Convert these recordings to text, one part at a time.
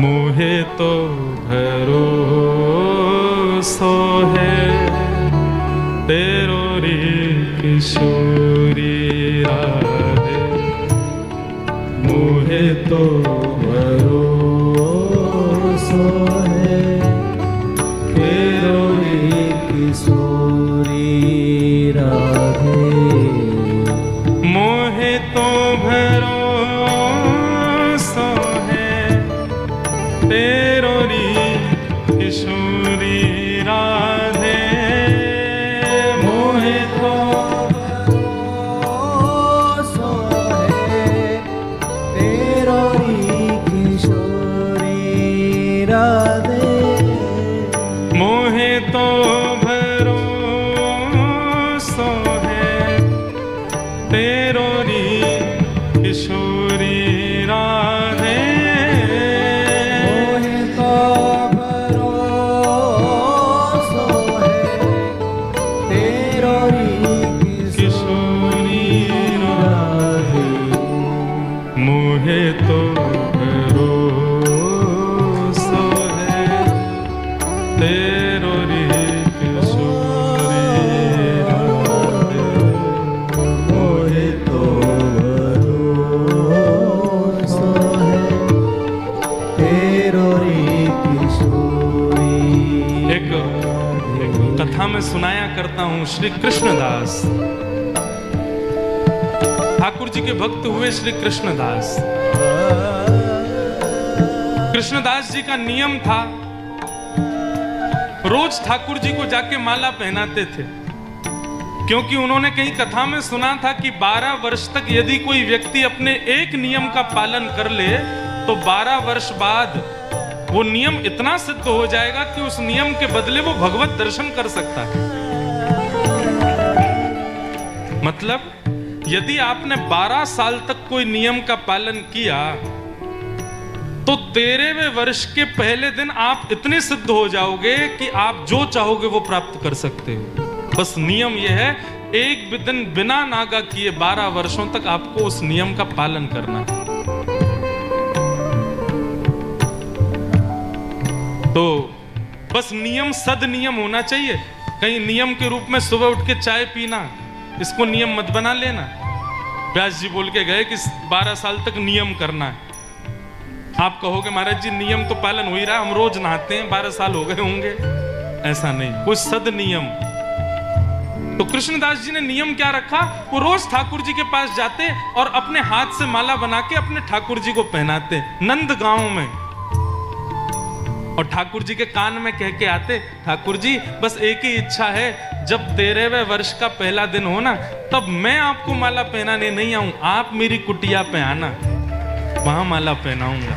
मोहे तो भरोसो है तेरो रे किशोरी राधे। मोहे तो भरोसो है तेरो रे किशोरी राधे। मोहे तो भरोसो है तेरो रे किशोरी राधे। मोहे तो भरोसो है तेरो रे किशोरी राधे। मोहे तो भरोसो है तेरो री किशोरी राधे। मोहे तो भरोसो है तेरो रे किशोरी राधे। मोहे तो भरोसो है तेरो री किशोरी राधे। मोहे तो भरोसो है तेरो रे किशोरी। एक कथा में सुनाया करता हूँ। श्री कृष्णदास ठाकुर जी के भक्त हुए। श्री कृष्णदास कृष्णदास जी का नियम था, रोज ठाकुर जी को जाके माला पहनाते थे, क्योंकि उन्होंने कहीं कथा में सुना था कि 12 वर्ष तक यदि कोई व्यक्ति अपने एक नियम का पालन कर ले तो 12 वर्ष बाद वो नियम इतना सिद्ध हो जाएगा कि उस नियम के बदले वो भगवत दर्शन कर सकता है। मतलब यदि आपने 12 साल तक कोई नियम का पालन किया तो 13वें वर्ष के पहले दिन आप इतने सिद्ध हो जाओगे कि आप जो चाहोगे वो प्राप्त कर सकते हो। बस नियम यह है, एक भी दिन बिना नागा किए 12 वर्षों तक आपको उस नियम का पालन करना है। तो बस नियम सद नियम होना चाहिए। कहीं नियम के रूप में सुबह उठ के चाय पीना, इसको नियम मत बना लेना। व्यास जी बोल के गए कि 12 साल तक नियम करना है। आप कहोगे महाराज जी नियम तो पालन हो ही रहा है, हम रोज नहाते हैं, 12 साल हो गए होंगे। ऐसा नहीं, कुछ सद नियम। तो कृष्णदास जी ने नियम क्या रखा, वो रोज ठाकुर जी के पास जाते और अपने हाथ से माला बना के अपने ठाकुर जी को पहनाते नंद गांव में, और ठाकुर जी के कान में कह के आते, ठाकुर जी बस एक ही इच्छा है, जब 13वें वर्ष का पहला दिन हो ना तब मैं आपको माला पहनाने नहीं आऊं, आप मेरी कुटिया पे आना, वहां माला पहनाऊंगा।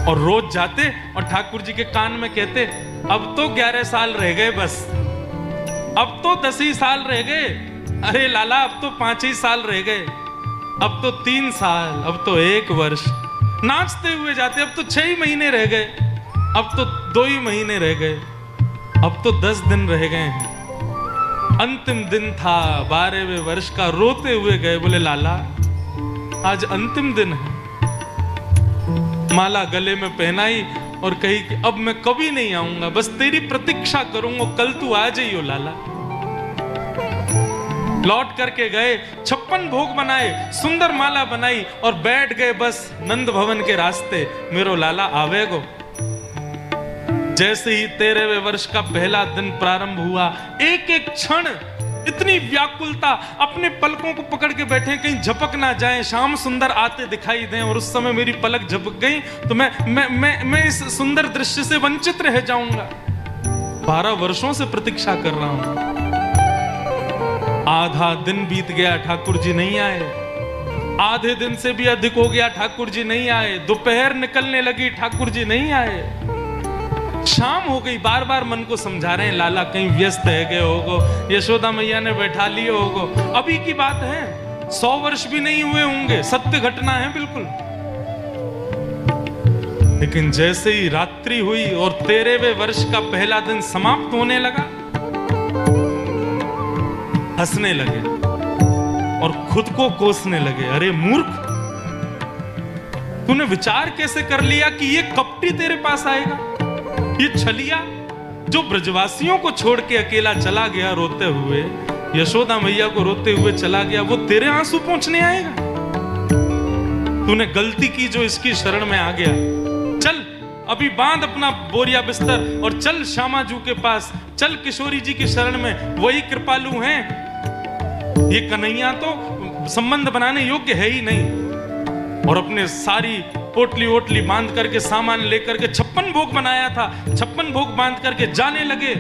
और रोज जाते और ठाकुर जी के कान में कहते, अब तो 11 साल रह गए, बस अब तो 10 ही साल रह गए, अरे लाला अब तो 5 ही साल रह गए, अब तो 3 साल, अब तो 1 वर्ष। नाचते हुए जाते, अब तो 6 ही महीने रह गए, अब तो 2 ही महीने रह गए, अब तो 10 दिन रह गए हैं। अंतिम दिन था 12वें वर्ष का, रोते हुए गए, बोले लाला आज अंतिम दिन है। माला गले में पहनाई और कही कि अब मैं कभी नहीं आऊंगा, बस तेरी प्रतीक्षा करूंगा, कल तू आ जाइयो लाला। लौट करके गए, 56 भोग बनाए, सुंदर माला बनाई और बैठ गए बस नंद भवन के रास्ते, मेरो लाला आवेगो। जैसे ही 13वें वर्ष का पहला दिन प्रारंभ हुआ, एक एक क्षण इतनी व्याकुलता, अपने पलकों को पकड़ के बैठे कहीं झपक ना जाए, श्याम सुंदर आते दिखाई दें, और उस समय मेरी पलक झपक गई तो मैं इस सुंदर दृश्य से वंचित रह जाऊंगा। 12 वर्षों से प्रतीक्षा कर रहा हूं। आधा दिन बीत गया, ठाकुर जी नहीं आए। आधे दिन से भी अधिक हो गया, ठाकुर जी नहीं आए। दोपहर निकलने लगी, ठाकुर जी नहीं आए। शाम हो गई, बार बार मन को समझा रहे हैं, लाला कहीं व्यस्त है गए होगो, यशोदा मैया ने बैठा लिए होगो। अभी की बात है, 100 वर्ष भी नहीं हुए होंगे, सत्य घटना है बिल्कुल। लेकिन जैसे ही रात्रि हुई और 13वें वर्ष का पहला दिन समाप्त होने लगा, हंसने लगे और खुद को कोसने लगे। अरे मूर्ख, तूने विचार कैसे कर लिया कि ये कपटी तेरे पास आएगा? ये छलिया जो ब्रजवासियों को छोड़ के अकेला चला गया रोते हुए, यशोदा मैया को रोते हुए चला गया, वो तेरे आंसू पहुंचने आएगा? तूने गलती की जो इसकी शरण में आ गया। चल अभी बांध अपना बोरिया बिस्तर और चल श्यामा जू के पास, चल किशोरी जी की शरण में, वही कृपालु हैं। ये कन्हैया तो संबंध बनाने योग्य है ही नहीं। और अपने सारी पोटली ओटली बांध करके सामान लेकर के 56 भोग बनाया था, 56 भोग बांध करके जाने लगे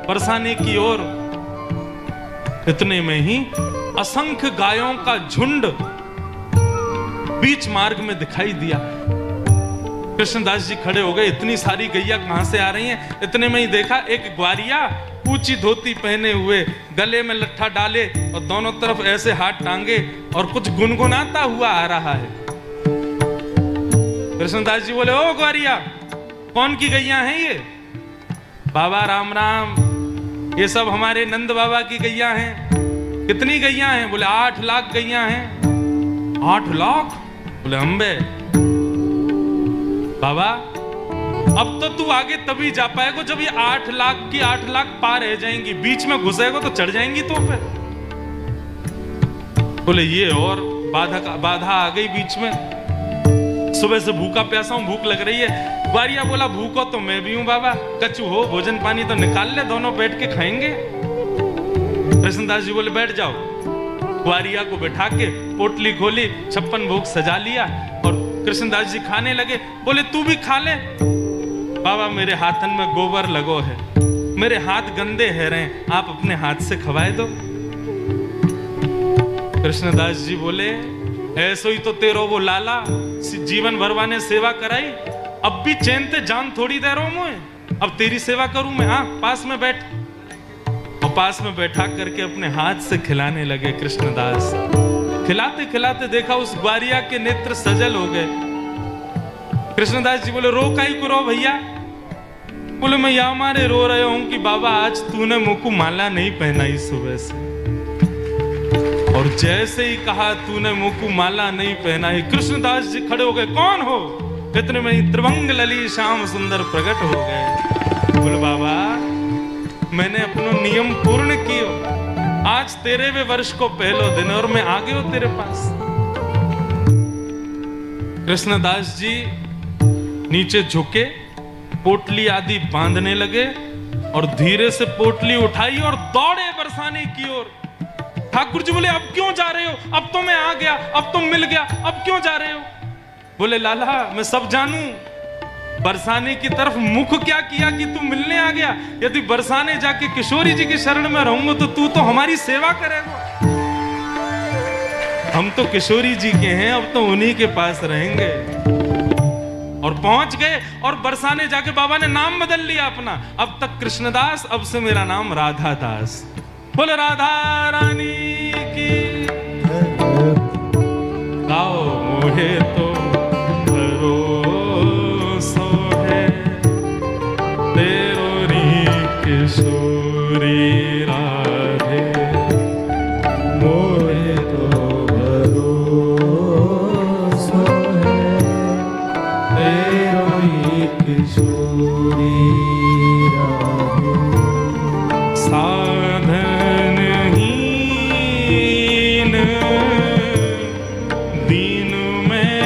बरसाने की ओर। इतने में ही असंख्य गायों का झुंड बीच मार्ग में दिखाई दिया। कृष्णदास जी खड़े हो गए, इतनी सारी गैया कहां से आ रही हैं? इतने में ही देखा एक ग्वारिया ऊंची धोती पहने हुए, गले में लट्ठा डाले और दोनों तरफ ऐसे हाथ टांगे और कुछ गुनगुनाता हुआ आ रहा है। कृष्णदास जी बोले, ओ ग्वारिया, कौन की गैया हैं ये? बाबा राम राम, ये सब हमारे नंद बाबा की गैया हैं। कितनी गैया हैं? बोले 8 लाख गैया हैं। 8 लाख? बोले अम्बे बाबा, अब तो तू आगे तभी जा पाएगा जब ये 8 लाख की 8 लाख पार रह जाएंगी, बीच में घुसेगा तो चढ़ जाएंगी तो पे। बोले ये और बाधा आ गई बीच में। सुबह से भूखा प्यासा हूं, भूख लग रही है। ग्वारिया बोला, भूखो तो मैं भी हूं बाबा, कचू हो, भोजन पानी तो निकाल ले, दोनों बैठ के खाएंगे। कृष्णदास जी बोले, बैठ जाओ। ग्वारिया को बैठा के पोटली खोली, 56 भोग सजा लिया और कृष्णदास जी खाने लगे। बोले, तू भी खा ले। बाबा, मेरे हाथन में गोबर लगो है, मेरे हाथ गंदे है रहे, आप अपने हाथ से खवाए दो। कृष्णदास जी बोले, ऐसो ही तो तेरो वो लाला जीवन भरवाने सेवा कराई, अब भी चैन ते जान थोड़ी दे रहा हूं मैं, अब तेरी सेवा करूं मैं? हाँ, पास में बैठ। और पास में बैठा करके अपने हाथ से खिलाने लगे कृष्णदास। खिलाते खिलाते देखा उस ग्वारिया के नेत्र सजल हो गए। कृष्णदास जी बोले, रो काई को रो भैया? बोले, मैं या मारे रो रहे हूं कि बाबा आज तूने मुंह को माला नहीं पहनाई सुबह से, और जैसे ही कहा तूने मुंह को माला नहीं पहनाई, कृष्णदास जी खड़े हो गए, कौन हो? इतने में ही त्रिभंग लली श्याम सुंदर प्रकट हो गए। बोले, बाबा मैंने अपना नियम पूर्ण कियो, आज तेरे वे वर्ष को पहलो दिन और मैं आ गयो तेरे पास। कृष्णदास जी नीचे झुके, पोटली आदि बांधने लगे और धीरे से पोटली उठाई और दौड़े बरसाने की ओर। ठाकुर जी बोले, अब क्यों जा रहे हो? अब तो मैं आ गया, अब तो मिल गया, अब क्यों जा रहे हो? बोले, लाला मैं सब जानू, बरसाने की तरफ मुख क्या किया कि तू मिलने आ गया? यदि बरसाने जाके किशोरी जी की शरण में रहूंगा तो तू तो हमारी सेवा करेगा। हम तो किशोरी जी के हैं, अब तो उन्हीं के पास रहेंगे। और पहुंच गए और बरसाने जाके बाबा ने नाम बदल लिया अपना, अब तक कृष्णदास, अब से मेरा नाम राधा दास। बोले राधा रानी की, गाओ मोहे तो भरोसो है, तेरो री किशोरी राधे, मोहे तो भरोसो है, तेरो ही किशोरी राधे। साधन हीन दीन में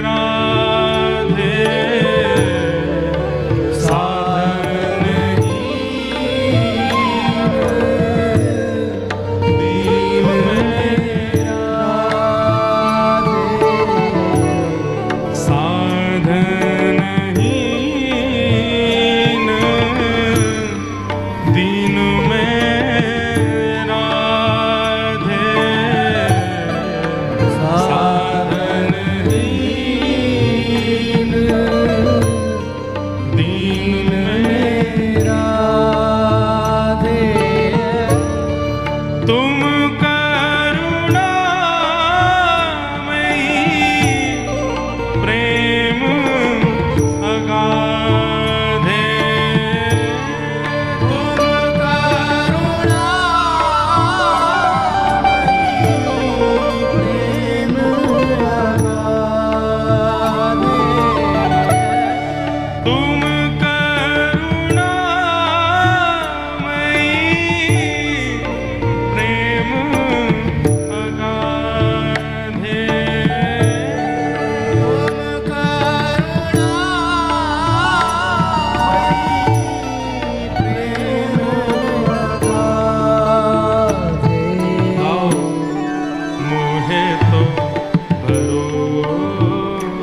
राधे, साधन हीन दीन में राधे, साधन हीन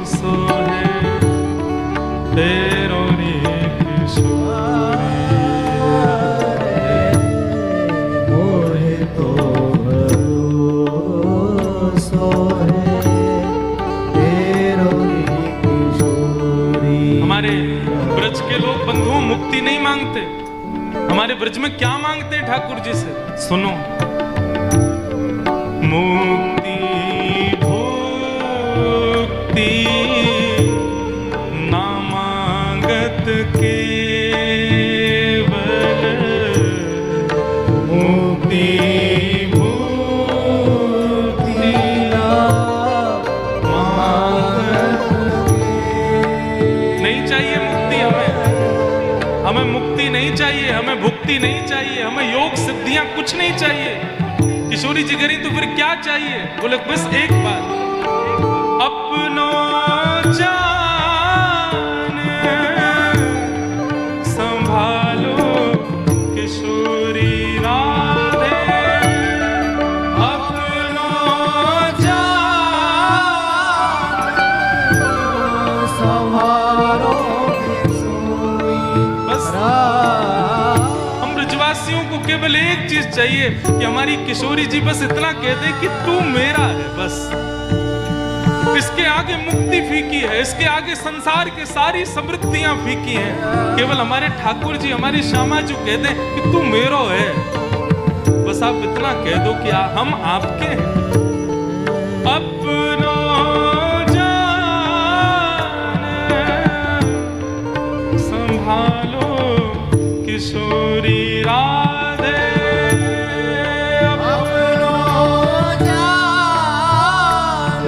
सोहे तेरो रे किशोरी मोहे तो भरोसो है तेरो रे किशोरी। हमारे ब्रज के लोग बंधुओं मुक्ति नहीं मांगते। हमारे ब्रज में क्या मांगते हैं ठाकुर जी से? सुनो, मुक्ति भुक्ति ना मांगत केवल, मुक्ति भुक्ति ना मांगत नहीं चाहिए मुक्ति हमें। हमें मुक्ति नहीं चाहिए, हमें भुक्ति नहीं चाहिए, हमें योग सिद्धियां कुछ नहीं चाहिए। किशोरी जी करी तो फिर क्या चाहिए? बोले बस एक बात, अपनो जान संभालो किशोरी राधे, अपनो जान संभालो किशोरी बस हम ब्रजवासियों को केवल एक चीज चाहिए कि हमारी किशोरी जी बस इतना कह दे कि तू मेरा है। बस इसके आगे मुक्ति फीकी है, इसके आगे संसार के सारी समृद्धियां फीकी हैं। केवल हमारे ठाकुर जी, हमारी श्यामा जी कह दे कि तू मेरो है। बस आप इतना कह दो कि हम आपके हैं। अपनो जान संभालो किशोरी राधे, अपनो जान